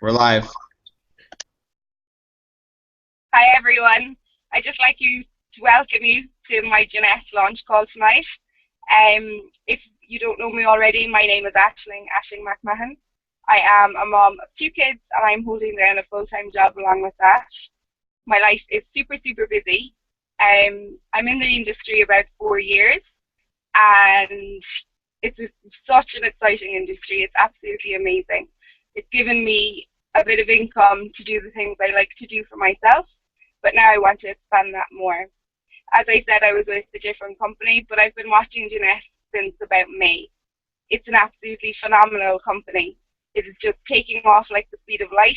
We're live. Hi everyone. I'd just like to welcome you to my Jeunesse Launch call tonight. If you don't know me already, my name is Aisling McMahon. I am a mom of 2 kids and I'm holding down a full-time job along with that. My life is super busy. I'm in the industry about 4 years and it's such an exciting industry. It's absolutely amazing. It's given me a bit of income to do the things I like to do for myself, but now I want to expand that more. As I said, I was with a different company, but I've been watching Jeunesse since about May. It's an absolutely phenomenal company. It is just taking off like the speed of light,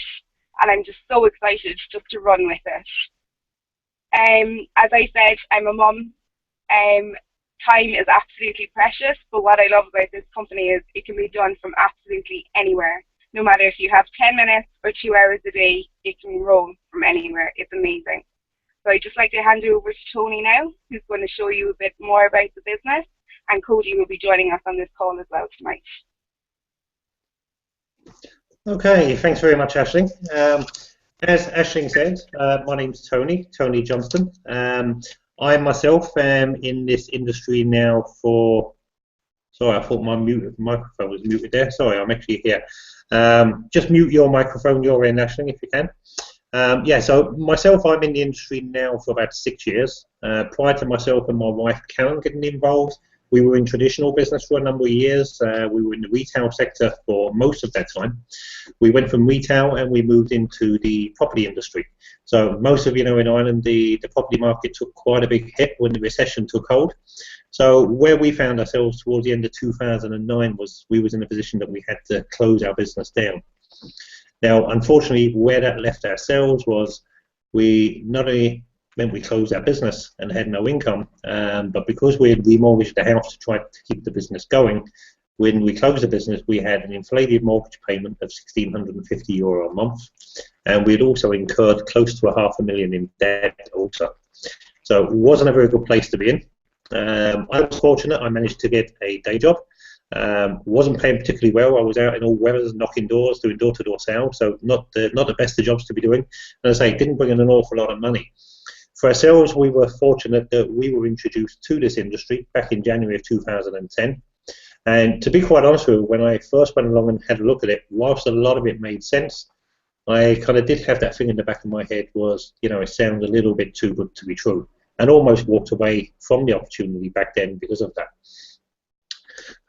and I'm just so excited just to run with it. As I said, I'm a mum. Time is absolutely precious, but what I love about this company is it can be done from absolutely anywhere. No matter if you have 10 minutes or 2 hours a day, it can roll from anywhere. It's amazing. So I'd just like to hand you over to Tony now, who's going to show you a bit more about the business, and Cody will be joining us on this call as well tonight. Okay, thanks very much, Aisling. As Aisling said, my name's Tony Johnston. I myself am in this industry now for, sorry, I thought my microphone was muted there. Sorry, I'm actually here. Just mute your microphone, your end, Aisling, if you can. Yeah, so myself, I'm in the industry now for about 6 years. Prior to myself and my wife Karen getting involved, we were in traditional business for a number of years. We were in the retail sector for most of that time. We went from retail and we moved into the property industry. So most of you know in Ireland, the property market took quite a big hit when the recession took hold. So where we found ourselves towards the end of 2009 was we was in a position that we had to close our business down. Now, unfortunately, where that left ourselves was we not only meant we closed our business and had no income, but because we had remortgaged the house to try to keep the business going, when we closed the business, we had an inflated mortgage payment of €1,650 a month, and we had also incurred close to £500,000 in debt also. So it wasn't a very good place to be in. I was fortunate. I managed to get a day job. Wasn't paying particularly well. I was out in all weathers, knocking doors, doing door-to-door sales, so not the best of jobs to be doing. And as I say, it didn't bring in an awful lot of money. For ourselves, we were fortunate that we were introduced to this industry back in January of 2010. And to be quite honest with you, when I first went along and had a look at it, whilst a lot of it made sense, I kind of did have that thing in the back of my head was, you know, it sounded a little bit too good to be true, and almost walked away from the opportunity back then because of that.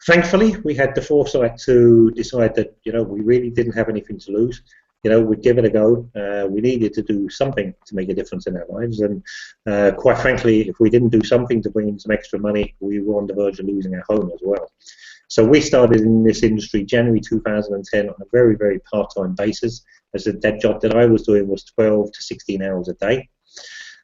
Thankfully, we had the foresight to decide that, you know, we really didn't have anything to lose. You know, we'd give it a go. We needed to do something to make a difference in our lives, and quite frankly, if we didn't do something to bring in some extra money, we were on the verge of losing our home as well. So we started in this industry January 2010 on a very part-time basis. As that job that I was doing was 12 to 16 hours a day.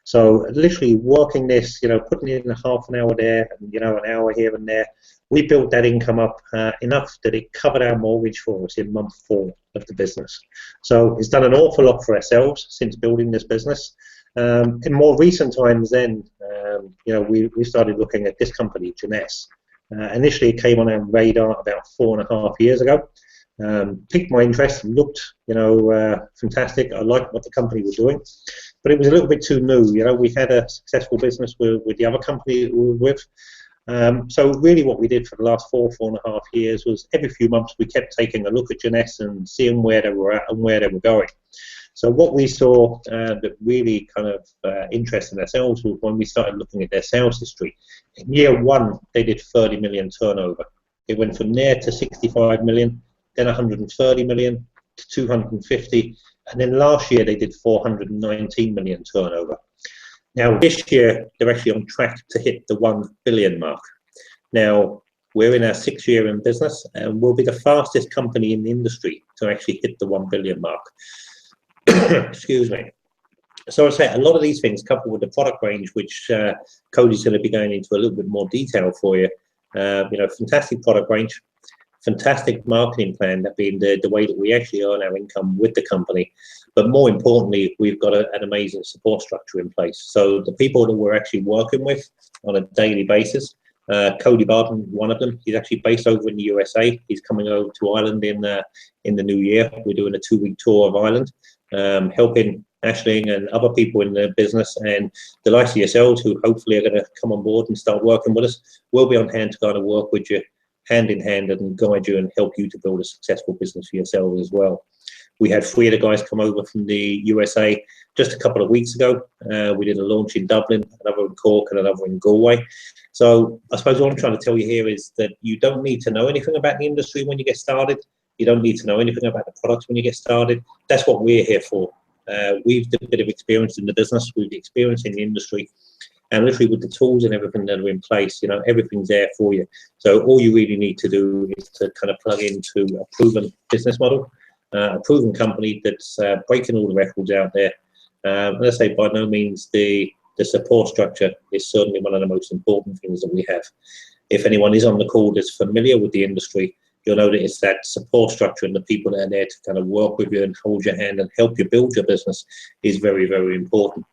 So literally working this, you know, putting in a half an hour there, and, you know, an hour here and there, we built that income up enough that it covered our mortgage for us in month 4 of the business. So it's done an awful lot for ourselves since building this business. In more recent times then, you know, we started looking at this company, Jeunesse. Initially it came on our radar about 4.5 years ago. Piqued my interest, looked, you know, fantastic. I liked what the company was doing, but it was a little bit too new. You know, we had a successful business with the other company that we were with. So really what we did for the last 4.5 years was every few months we kept taking a look at Jeunesse and seeing where they were at and where they were going. So what we saw that really kind of interested ourselves was when we started looking at their sales history. In year 1, they did 30 million turnover. It went from there to 65 million, then 130 million to 250, and then last year they did 419 million turnover. Now this year they're actually on track to hit the 1 billion mark. Now we're in our 6th year in business and we'll be the fastest company in the industry to actually hit the 1 billion mark. Excuse me. So I say a lot of these things coupled with the product range, which Cody's going to be going into a little bit more detail for you. You know, fantastic product range, fantastic marketing plan, that being the way that we actually earn our income with the company. But more importantly, we've got an amazing support structure in place. So the people that we're actually working with on a daily basis Cody Barton, one of them. He's actually based over in the USA. He's coming over to Ireland in the new year. We're doing a 2-week tour of Ireland, helping Aisling and other people in the business, and the likes of yourselves who hopefully are going to come on board and start working with us. We'll be on hand to kind of work with you hand in hand and guide you and help you to build a successful business for yourselves as well. We had 3 of the guys come over from the USA just a couple of weeks ago. We did a launch in Dublin, another in Cork, and another in Galway. So I suppose what I'm trying to tell you here is that you don't need to know anything about the industry when you get started. You don't need to know anything about the products when you get started. That's what we're here for. We've got a bit of experience in the business, we've experience in the industry, and literally with the tools and everything that are in place, you know, everything's there for you. So all you really need to do is to kind of plug into a proven business model, a proven company that's breaking all the records out there. Let's say by no means the support structure is certainly one of the most important things that we have. If anyone is on the call that's familiar with the industry, you'll know that it's that support structure and the people that are there to kind of work with you and hold your hand and help you build your business is very, very important.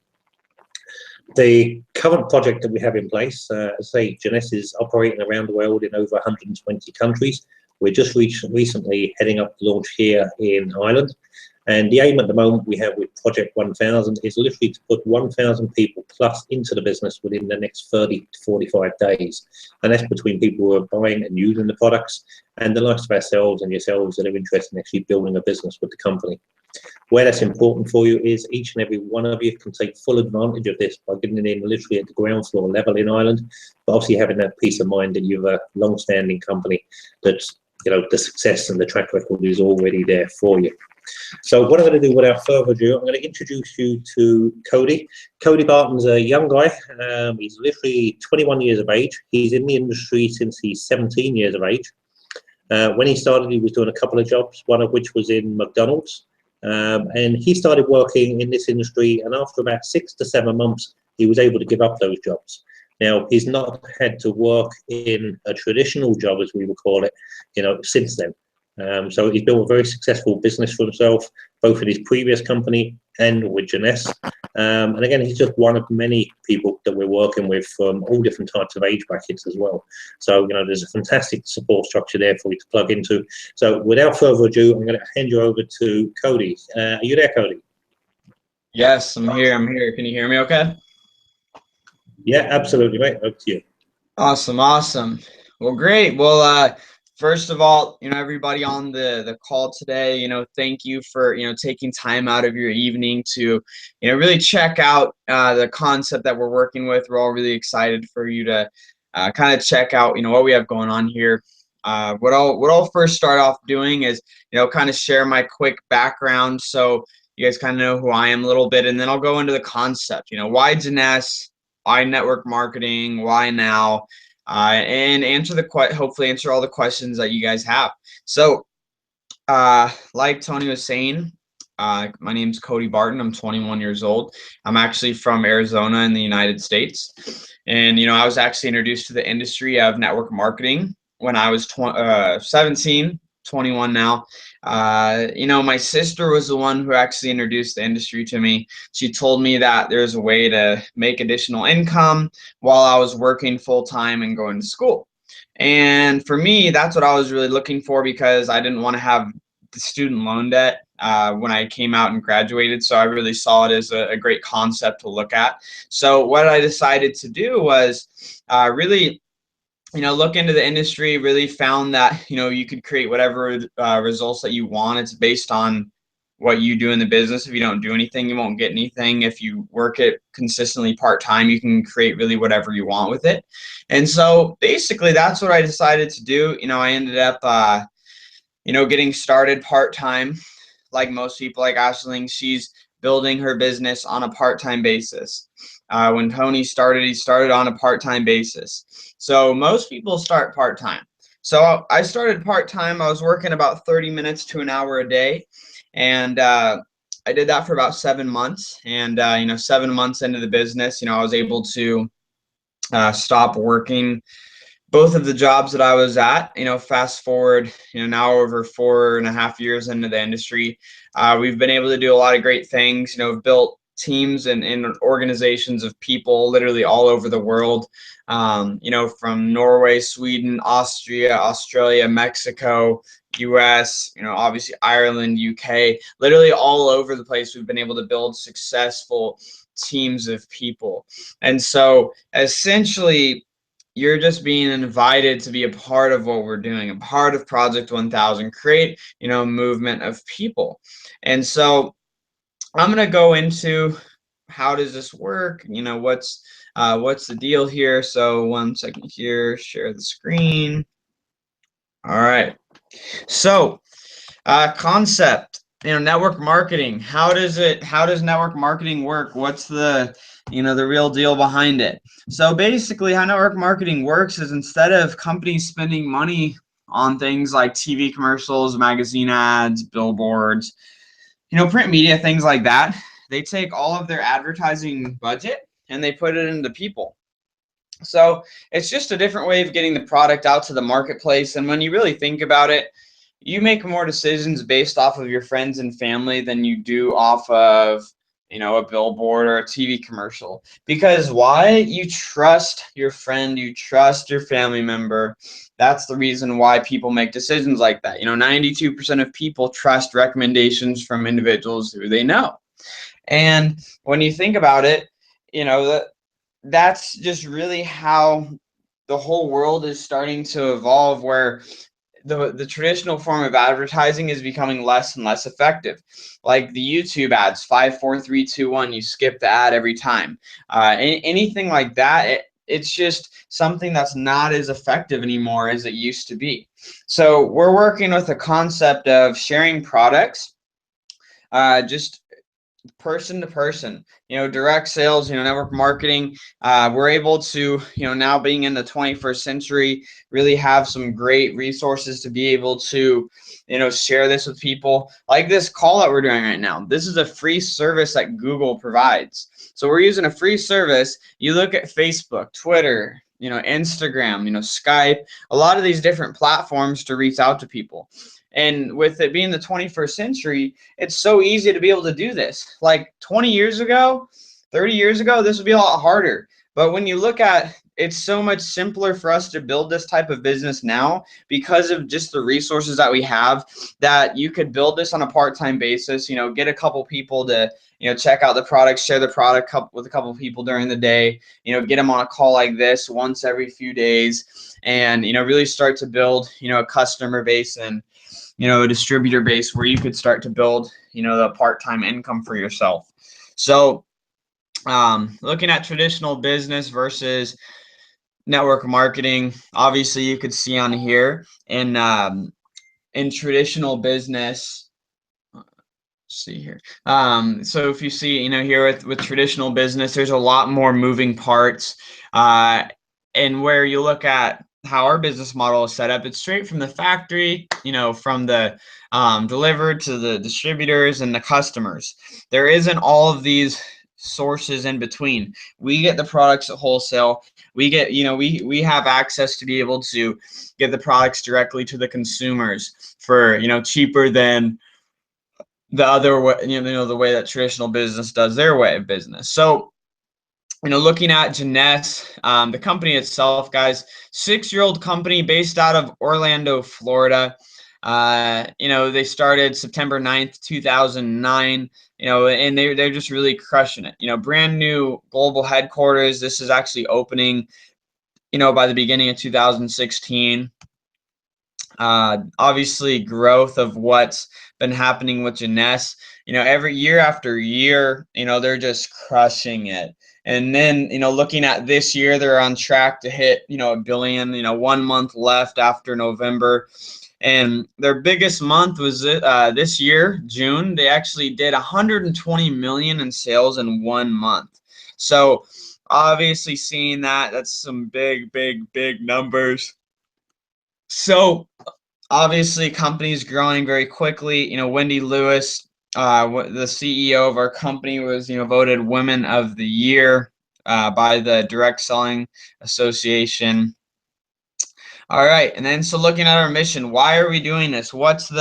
The current project that we have in place, say Jeunesse is operating around the world in over 120 countries. We're just recently heading up the launch here in Ireland. And the aim at the moment we have with Project 1000 is literally to put 1,000 people plus into the business within the next 30 to 45 days. And that's between people who are buying and using the products and the likes of ourselves and yourselves that are interested in actually building a business with the company. Where that's important for you is each and every one of you can take full advantage of this by getting in literally at the ground floor level in Ireland, but obviously having that peace of mind that you're a long-standing company that's, you know, the success and the track record is already there for you. So what I'm going to do without further ado, I'm going to introduce you to Cody. Cody Barton's a young guy. He's literally 21 years of age. He's in the industry since he's 17 years of age. When he started, he was doing a couple of jobs, one of which was in McDonald's. And he started working in this industry, and after about 6 to 7 months, he was able to give up those jobs. Now, he's not had to work in a traditional job, as we would call it, you know, since then. So he's built a very successful business for himself, both in his previous company and with Jeunesse. And again, he's just one of many people that we're working with from all different types of age brackets as well. So, you know, there's a fantastic support structure there for you to plug into. So without further ado, I'm going to hand you over to Cody. Are you there, Cody? Yes, I'm here. I'm here. Can you hear me okay? Yeah, absolutely, mate. Over to you. Awesome. Awesome. Well, great. Well, first of all, you know, everybody on the call today, you know, thank you for, you know, taking time out of your evening to, you know, really check out the concept that we're working with. We're all really excited for you to kind of check out, you know, what we have going on here. What I'll first start off doing is, you know, kind of share my quick background so you guys kind of know who I am a little bit, and then I'll go into the concept, you know, why Jeunesse, why network marketing, why now, and hopefully answer all the questions that you guys have. So, like Tony was saying, my name's Cody Barton. I'm 21 years old. I'm actually from Arizona in the United States. And, you know, I was actually introduced to the industry of network marketing when I was 17, 21 now. You know, my sister was the one who actually introduced the industry to me. She told me that there's a way to make additional income while I was working full time and going to school. And for me, that's what I was really looking for, because I didn't want to have the student loan debt when I came out and graduated. So I really saw it as a great concept to look at. So what I decided to do was really, you know, look into the industry, really found that, you know, you could create whatever results that you want. It's based on what you do in the business. If you don't do anything, you won't get anything. If you work it consistently part-time, you can create really whatever you want with it. And so basically that's what I decided to do. You know, I ended up, you know, getting started part-time. Like most people, like Aisling, she's building her business on a part-time basis. When Tony started, he started on a part-time basis. So most people start part-time. So I started part-time. I was working about 30 minutes to an hour a day. And I did that for about 7 months. And, you know, 7 months into the business, you know, I was able to stop working both of the jobs that I was at. You know, fast forward, you know, now over 4.5 years into the industry, we've been able to do a lot of great things. You know, we've built teams and organizations of people literally all over the world, from Norway, Sweden, Austria, Australia, Mexico, US, obviously Ireland, UK, literally all over the place. We've been able to build successful teams of people. And so essentially, you're just being invited to be a part of what we're doing, a part of Project 1000, create, a movement of people. And so I'm going to go into how does this work? What's the deal here? So one second here, share the screen. All right. So concept, network marketing. How does network marketing work? What's the real deal behind it? So basically how network marketing works is instead of companies spending money on things like TV commercials, magazine ads, billboards, print media, things like that, they take all of their advertising budget and they put it into people. So it's just a different way of getting the product out to the marketplace. And when you really think about it, you make more decisions based off of your friends and family than you do off of, a billboard or a TV commercial. Because why? You trust your friend, you trust your family member. That's the reason why people make decisions like that. 92% of people trust recommendations from individuals who they know. And when you think about it, that's just really how the whole world is starting to evolve, where the traditional form of advertising is becoming less and less effective. Like the YouTube ads, 5, 4, 3, 2, 1, you skip the ad every time. Anything like that, it's just something that's not as effective anymore as it used to be. So we're working with a concept of sharing products, just person to person, direct sales, network marketing. We're able to, now being in the 21st century, really have some great resources to be able to, share this with people. Like this call that we're doing right now. This is a free service that Google provides. So we're using a free service. You look at Facebook, Twitter, Instagram, Skype, a lot of these different platforms to reach out to people. And with it being the 21st century, it's so easy to be able to do this. Like 20 years ago, 30 years ago, this would be a lot harder. But when you look at, it's so much simpler for us to build this type of business now because of just the resources that we have, that you could build this on a part-time basis, get a couple people to, check out the product, share the product with a couple people during the day, get them on a call like this once every few days, and, really start to build, a customer base and, a distributor base where you could start to build, the part-time income for yourself. So looking at traditional business versus network marketing, obviously you could see on here in traditional business, see here. So if you see, here with traditional business, there's a lot more moving parts, and where you look at how our business model is set up, it's straight from the factory, from the delivered to the distributors and the customers. There isn't all of these sources in between. We get the products at wholesale. We get, we have access to be able to get the products directly to the consumers for, cheaper than the other way, the way that traditional business does their way of business. So, looking at Jeunesse, the company itself, guys, 6-year-old company based out of Orlando, Florida. They started September 9th, 2009, and they're just really crushing it. Brand new global headquarters. This is actually opening, by the beginning of 2016. Obviously growth of what's been happening with Jeunesse, every year after year, they're just crushing it. And then, looking at this year, they're on track to hit, $1 billion, 1 month left after November. And their biggest month was this year, June. They actually did 120 million in sales in 1 month. So obviously seeing that's some big, big, big numbers. So obviously companies growing very quickly. Wendy Lewis, the CEO of our company, was voted Women of the Year by the Direct Selling Association. All right, and then so looking at our mission, why are we doing this? What's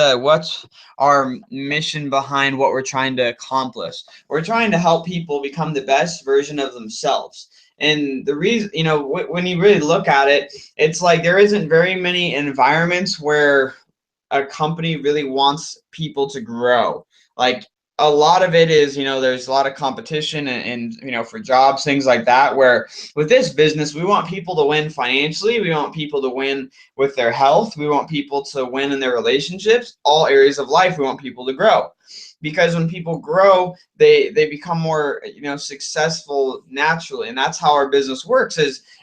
our mission behind what we're trying to accomplish? We're trying to help people become the best version of themselves. And the reason, when you really look at it, it's like there isn't very many environments where a company really wants people to grow. Like a lot of it is, there's a lot of competition and for jobs, things like that, where with this business, we want people to win financially. We want people to win with their health. We want people to win in their relationships, all areas of life. We want people to grow. Because when people grow, they become more, successful naturally. And that's how our business works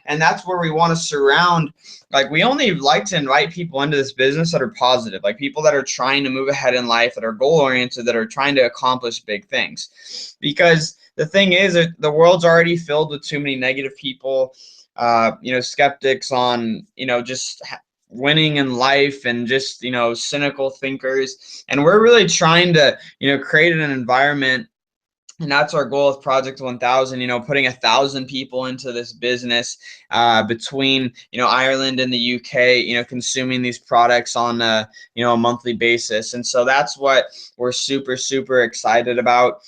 and that's where we want to surround. Like we only like to invite people into this business that are positive, like people that are trying to move ahead in life, that are goal oriented, that are trying to accomplish big things. Because the thing is that the world's already filled with too many negative people, skeptics on, just winning in life and just, cynical thinkers. And we're really trying to, create an environment, and that's our goal with Project 1000, putting 1,000 people into this business between, Ireland and the UK, consuming these products on a monthly basis. And so that's what we're super, super excited about.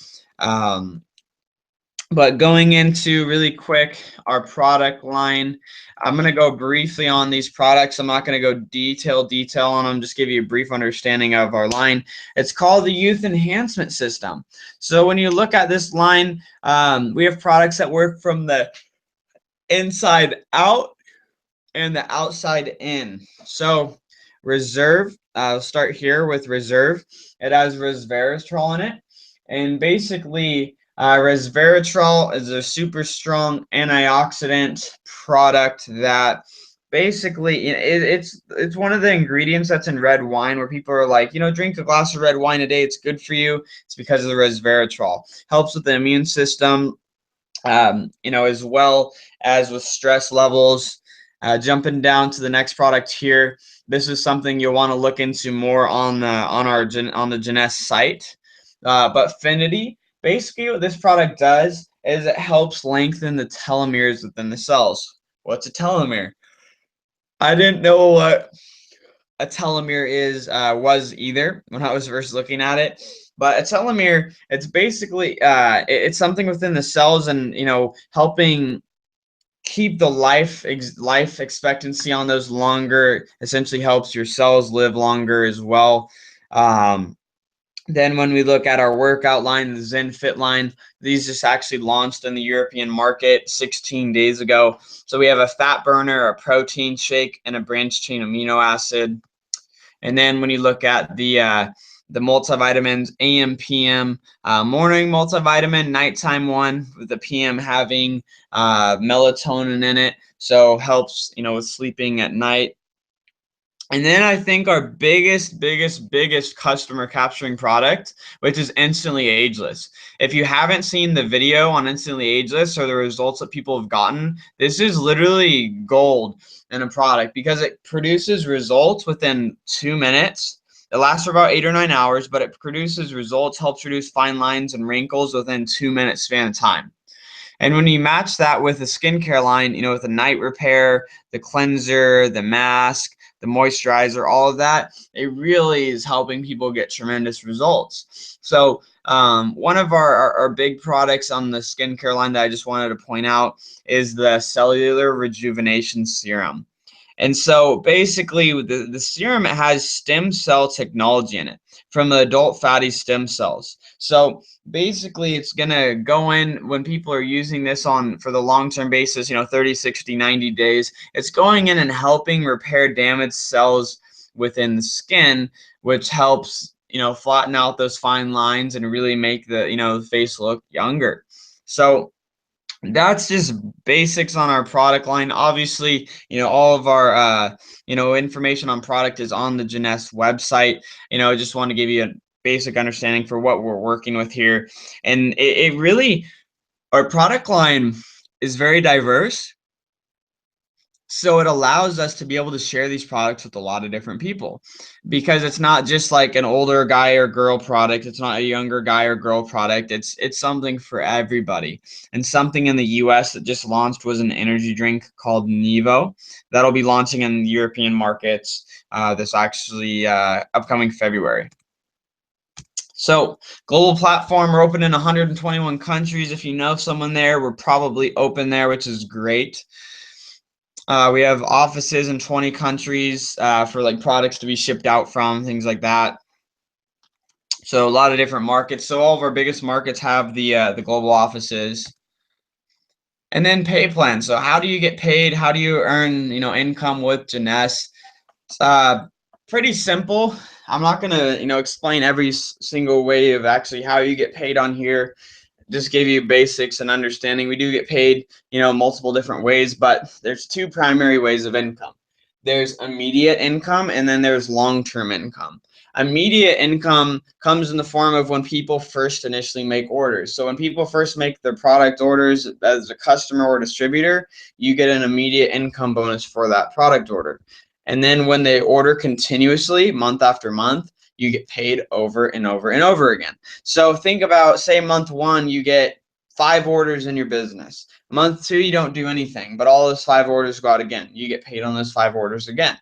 But going into really quick our product line, I'm going to go briefly on these products. I'm not going to go detail on them, just give you a brief understanding of our line. It's called the Youth Enhancement System. So when you look at this line, we have products that work from the inside out and the outside in. So Reserve, I'll start here with Reserve. It has resveratrol in it. And basically, resveratrol is a super strong antioxidant product that basically it's one of the ingredients that's in red wine, where people are like, drink a glass of red wine a day, it's good for you. It's because of the resveratrol. Helps with the immune system, as well as with stress levels. Jumping down to the next product here, this is something you'll want to look into more on the Jeunesse site. But Finity, basically what this product does is it helps lengthen the telomeres within the cells. What's a telomere? I didn't know what a telomere was either when I was first looking at it. But a telomere, it's basically it's something within the cells, and helping keep the life expectancy on those longer. Essentially helps your cells live longer as well. Then when we look at our workout line, the Zen Fit line, these just actually launched in the European market 16 days ago. So we have a fat burner, a protein shake, and a branched chain amino acid. And then when you look at the multivitamins, AM, PM, morning multivitamin, nighttime one, with the PM having melatonin in it, so helps with sleeping at night. And then I think our biggest customer capturing product, which is Instantly Ageless. If you haven't seen the video on Instantly Ageless or the results that people have gotten, this is literally gold in a product, because it produces results within 2 minutes. It lasts for about 8 or 9 hours, but it produces results, helps reduce fine lines and wrinkles within 2 minutes span of time. And when you match that with a skincare line, with the night repair, the cleanser, the mask, the moisturizer, all of that, it really is helping people get tremendous results. So one of our big products on the skincare line that I just wanted to point out is the Cellular Rejuvenation Serum. And so basically the serum has stem cell technology in it from the adult fatty stem cells. So basically it's going to go in when people are using this on for the long-term basis, 30, 60, 90 days. It's going in and helping repair damaged cells within the skin, which helps, flatten out those fine lines and really make the face look younger. So that's just basics on our product line. Obviously, all of our information on product is on the Jeunesse website. I just want to give you a basic understanding for what we're working with here. And it really, our product line is very diverse. So it allows us to be able to share these products with a lot of different people, because it's not just like an older guy or girl product. It's not a younger guy or girl product. It's something for everybody. And something in the US that just launched was an energy drink called Nevo that'll be launching in the European markets this actually upcoming February. So, global platform, we're open in 121 countries. If you know someone there, we're probably open there, which is great. We have offices in 20 countries for like products to be shipped out from, things like that. So a lot of different markets. So all of our biggest markets have the global offices. And then pay plan. So how do you get paid? How do you earn income with Jeunesse? It's pretty simple. I'm not gonna explain every single way of actually how you get paid on here. Just give you basics and understanding. We do get paid, multiple different ways, but there's two primary ways of income. There's immediate income and then there's long-term income. Immediate income comes in the form of when people first initially make orders. So when people first make their product orders as a customer or distributor, you get an immediate income bonus for that product order. And then when they order continuously, month after month, you get paid over and over and over again. So think about, say, month one, you get 5 orders in your business. Month two, you don't do anything, but all those 5 orders go out again. You get paid on those 5 orders again.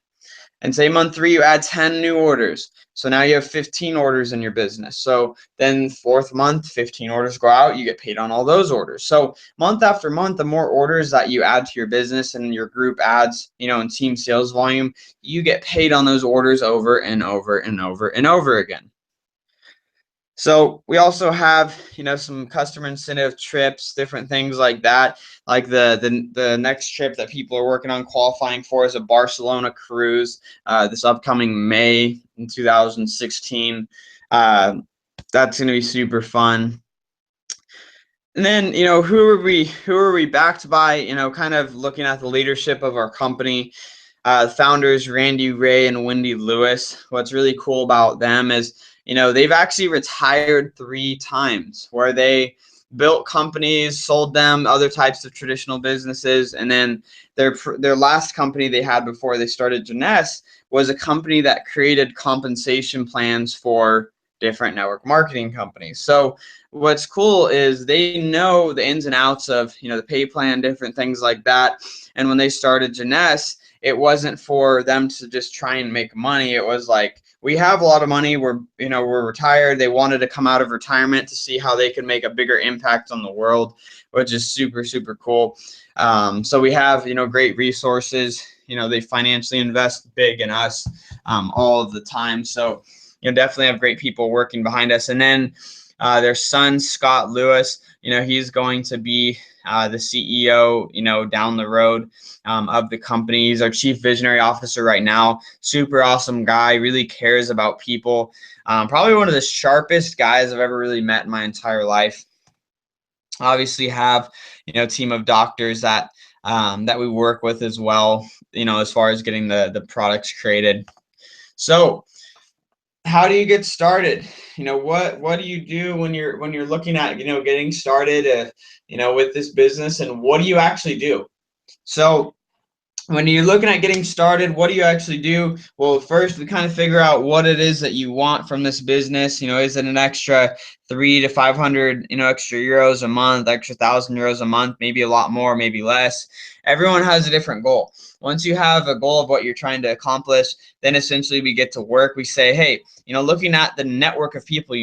And say month three, you add 10 new orders. So now you have 15 orders in your business. So then fourth month, 15 orders go out, you get paid on all those orders. So month after month, the more orders that you add to your business and your group adds, and team sales volume, you get paid on those orders over and over and over and over again. So we also have, some customer incentive trips, different things like that. Like the next trip that people are working on qualifying for is a Barcelona cruise this upcoming May in 2016. That's going to be super fun. And then, who are we backed by? Kind of looking at the leadership of our company. Founders Randy Ray and Wendy Lewis. What's really cool about them is, they've actually retired 3 times, where they built companies, sold them, other types of traditional businesses, and then their last company they had before they started Jeunesse was a company that created compensation plans for different network marketing companies. So what's cool is they know the ins and outs of the pay plan, different things like that. And when they started Jeunesse, it wasn't for them to just try and make money. It was like, we have a lot of money. We're retired. They wanted to come out of retirement to see how they could make a bigger impact on the world, which is super, super cool. So we have, great resources. They financially invest big in us all of the time. So, definitely have great people working behind us. And then their son, Scott Lewis, he's going to be the CEO, down the road of the company. He's our chief visionary officer right now. Super awesome guy, really cares about people. Probably one of the sharpest guys I've ever really met in my entire life. Obviously have, a team of doctors that we work with as well, as far as getting the products created. So how do you get started? What do you do when you're looking at, getting started, with this business, and what do you actually do? So when you're looking at getting started, what do you actually do? Well, first we kind of figure out what it is that you want from this business. Is it an extra 300 to 500, extra euros a month, extra 1,000 euros a month, maybe a lot more, maybe less. Everyone has a different goal. Once you have a goal of what you're trying to accomplish, then essentially we get to work. We say, hey, looking at the network of people,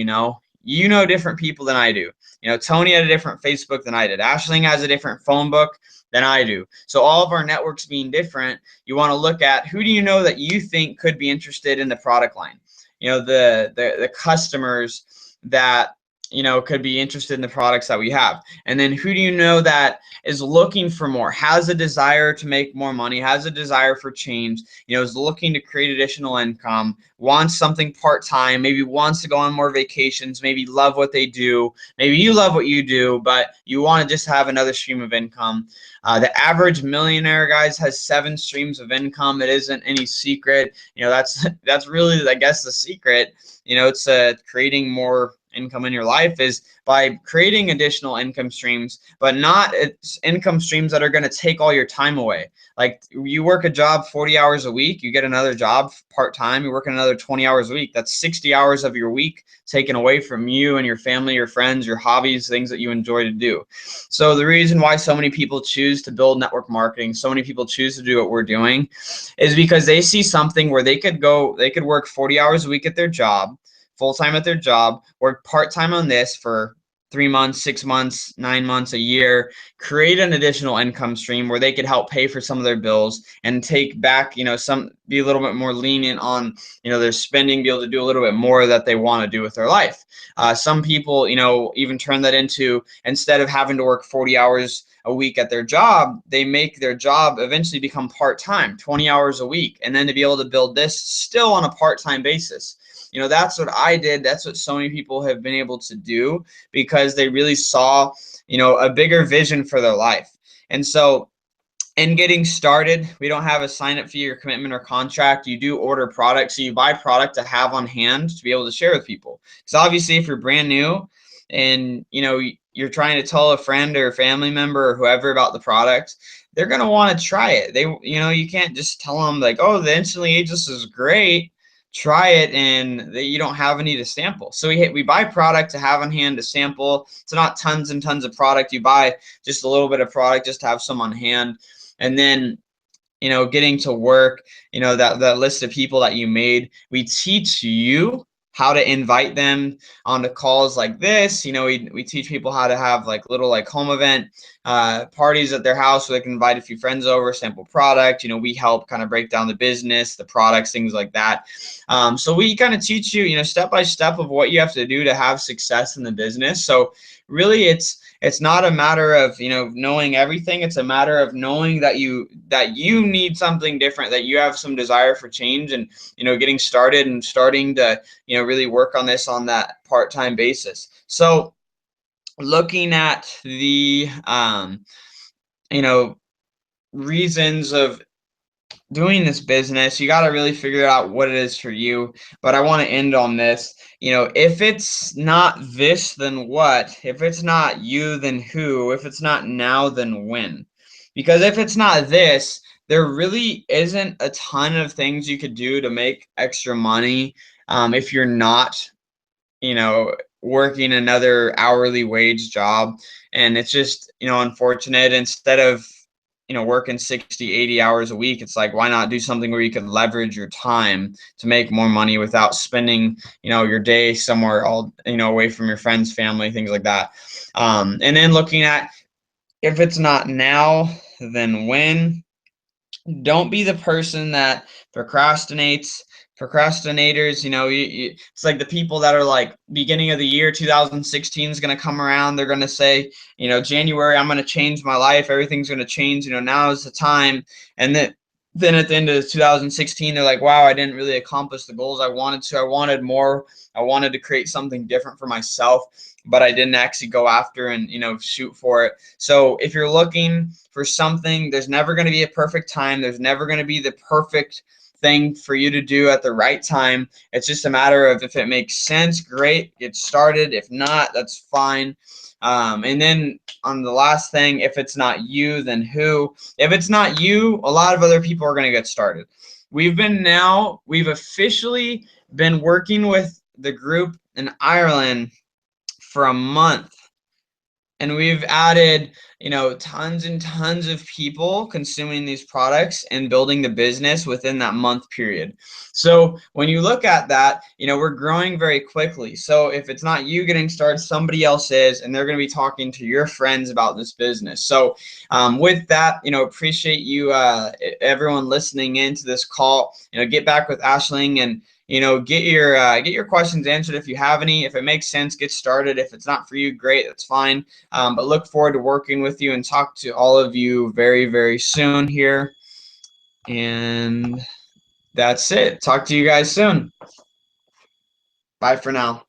different people than I do. Tony had a different Facebook than I did. Ashling has a different phone book than I do. So all of our networks being different, you want to look at who do you know that you think could be interested in the product line. The customers that could be interested in the products that we have. And then who do you know that is looking for more, has a desire to make more money, has a desire for change, is looking to create additional income, wants something part-time, maybe wants to go on more vacations, maybe love what they do, maybe you love what you do, but you want to just have another stream of income. The average millionaire, guys, has 7 streams of income. It isn't any secret. That's really, I guess, the secret. It's creating more income in your life is by creating additional income streams, but not income streams that are going to take all your time away. Like you work a job 40 hours a week, you get another job part-time, you work another 20 hours a week. That's 60 hours of your week taken away from you and your family, your friends, your hobbies, things that you enjoy to do. So the reason why so many people choose to build network marketing, so many people choose to do what we're doing, is because they see something where they could work 40 hours a week at their job, full-time at their job, work part-time on this for 3 months, 6 months, 9 months, a year, create an additional income stream where they could help pay for some of their bills and take back, be a little bit more lenient on, their spending, be able to do a little bit more that they want to do with their life. Some people, even turn that into, instead of having to work 40 hours a week at their job, they make their job eventually become part-time, 20 hours a week, and then to be able to build this still on a part-time basis. That's what I did. That's what so many people have been able to do because they really saw, a bigger vision for their life. And so in getting started, we don't have a sign-up fee or commitment or contract. You do order product, so you buy product to have on hand to be able to share with people. Because obviously, if you're brand new and you're trying to tell a friend or a family member or whoever about the product, they're gonna want to try it. You can't just tell them like, oh, the instantly ageless is great, try it, and you don't have any to sample. So we buy product to have on hand to sample. It's not tons and tons of product. You buy just a little bit of product just to have some on hand. And then, getting to work, that list of people that you made, we teach you how to invite them onto calls like this. We teach people how to have like little like home event parties at their house where they can invite a few friends over, sample product. We help kind of break down the business, the products, things like that. So we kind of teach you, step by step of what you have to do to have success in the business. So really it's not a matter of knowing everything. It's a matter of knowing that you need something different, that you have some desire for change, and getting started and starting to really work on this on that part-time basis. So looking at the reasons of doing this business, you got to really figure out what it is for you. But I want to end on this. If it's not this, then what? If it's not you, then who? If it's not now, then when? Because if it's not this, there really isn't a ton of things you could do to make extra money if you're not, working another hourly wage job. And it's just, unfortunate. Instead of working 60, 80 hours a week, it's like, why not do something where you can leverage your time to make more money without spending, your day somewhere all, away from your friends, family, things like that. And then looking at, if it's not now, then when? Don't be the person that procrastinates. Procrastinators, it's like the people that are like, beginning of the year 2016 is going to come around, they're going to say, January, I'm going to change my life, everything's going to change, now is the time. And then at the end of 2016, they're like, wow, I didn't really accomplish the goals I wanted to. I wanted more. I wanted to create something different for myself, but I didn't actually go after and shoot for it. So if you're looking for something, there's never going to be a perfect time. There's never going to be the perfect thing for you to do at the right time. It's just a matter of, if it makes sense, great, get started. If not, that's fine. And then on the last thing, if it's not you, then who? If it's not you, a lot of other people are going to get started. We've officially been working with the group in Ireland for a month. And we've added, tons and tons of people consuming these products and building the business within that month period. So when you look at that, we're growing very quickly. So if it's not you getting started, somebody else is, and they're going to be talking to your friends about this business. So with that, appreciate you, everyone listening into this call. Get back with Aisling and get your questions answered if you have any. If it makes sense, get started. If it's not for you, great, that's fine. But look forward to working with you and talk to all of you very, very soon here. And that's it. Talk to you guys soon. Bye for now.